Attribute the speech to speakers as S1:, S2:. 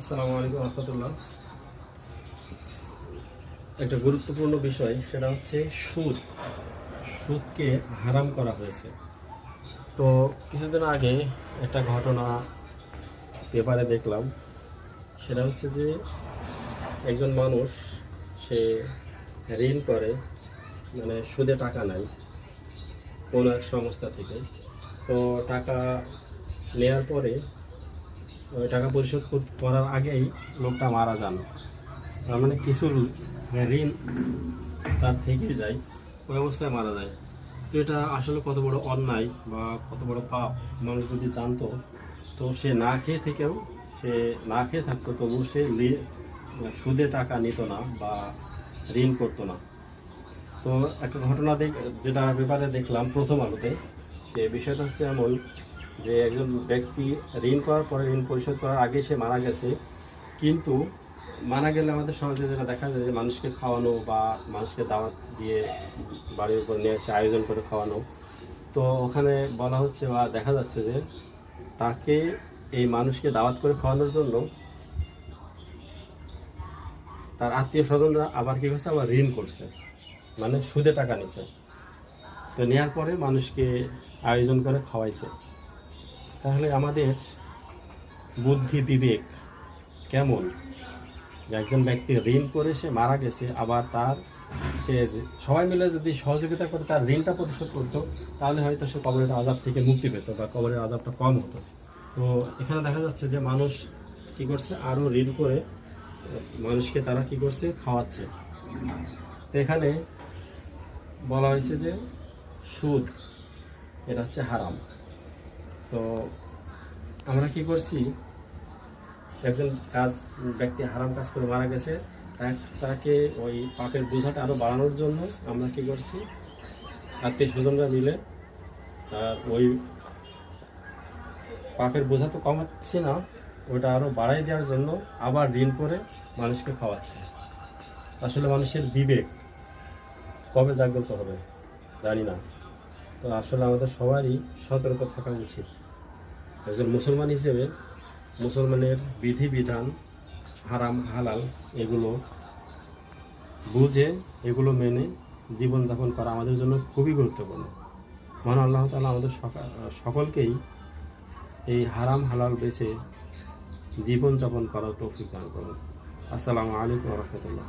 S1: আসসালামু আলাইকুম রহমতুল্লাহ। একটা গুরুত্বপূর্ণ বিষয়, সেটা হচ্ছে সুদকে হারাম করা হয়েছে। তো কিছুদিন আগে একটা ঘটনা পেপারে দেখলাম। সেটা হচ্ছে যে একজন মানুষ, সে ঋণ করে, মানে সুদে টাকা নেয় কোনো এক সংস্থা থেকে। তো টাকা নেয়ার পরে ওই টাকা পরিশোধ করার আগেই লোকটা মারা যান। তার মানে কিছু ঋণ তার থেকে যায়, ওই অবস্থায় মারা যায়। তো এটা আসলে কত বড় অন্যায় বা কত বড় পাপ মানুষ যদি জানতো, তো সে না খেয়ে থেকেও, সে না খেয়ে থাকতো, তবু সে সুদে টাকা নিত না বা ঋণ করতো না। তো একটা ঘটনা যেটা ব্যাপারে দেখলাম প্রথম আলোতে, সে বিষয়টা হচ্ছে এমন যে একজন ব্যক্তি ঋণ করার পরে, ঋণ পরিশোধ করার আগে সে মারা গেছে। কিন্তু মারা গেলে আমাদের সমাজে যেটা দেখা যায় যে মানুষকে খাওয়ানো বা মানুষকে দাওয়াত দিয়ে বাড়ির উপর নিয়ে এসে আয়োজন করে খাওয়ানো। তো ওখানে বলা হচ্ছে বা দেখা যাচ্ছে যে তাকে, এই মানুষকে দাওয়াত করে খাওয়ানোর জন্য তার আত্মীয় স্বজনরা আবার কি করছে, আবার ঋণ করছে, মানে সুদে টাকা নিছে। তো নেওয়ার পরে মানুষকে আয়োজন করে খাওয়াইছে। তাহলে আমাদের বুদ্ধি বিবেক কেমন, যে একজন ব্যক্তি ঋণ করে সে মারা গেছে, আবার সে সবাই মিলে যদি সহযোগিতা করে তার ঋণটা পরিশোধ করতো, তাহলে হয়তো সে কবরের আযাব থেকে মুক্তি পেত বা কবরের আযাবটা কম হতো। তো এখানে দেখা যাচ্ছে যে মানুষ কি করছে, আরও ঋণ করে মানুষকে তারা কি করছে, খাওয়াচ্ছে। তো এখানে বলা হয়েছে যে সুদ, এটা হচ্ছে হারাম। তো আমরা কি করছি, একজন ব্যক্তি হারাম কাজ করে মারা গেছে, তাকে ওই পাপের বোঝাটা আরও বাড়ানোর জন্য আমরা কি করছি, আত্মীয় স্বজনরা মিলে তার ওই পাপের বোঝা তো কমাচ্ছি না, ওটা আরও বাড়াই দেওয়ার জন্য আবার ঋণ করে মানুষকে খাওয়াচ্ছে। আসলে মানুষের বিবেক কবে জাগ্রত হবে জানি না। তো আসলে আমাদের সবারই সতর্ক থাকা উচিত। একজন মুসলমান হিসেবে মুসলমানের বিধিবিধান, হারাম হালাল এগুলো বুঝে, এগুলো মেনে জীবনযাপন করা আমাদের জন্য খুবই গুরুত্বপূর্ণ। মহান আল্লাহ তাআলা আমাদের সকলকেই এই হারাম হালাল বেছে জীবনযাপন করার তৌফিক দান করুন। আসসালামু আলাইকুম ওয়া রাহমাতুল্লাহ।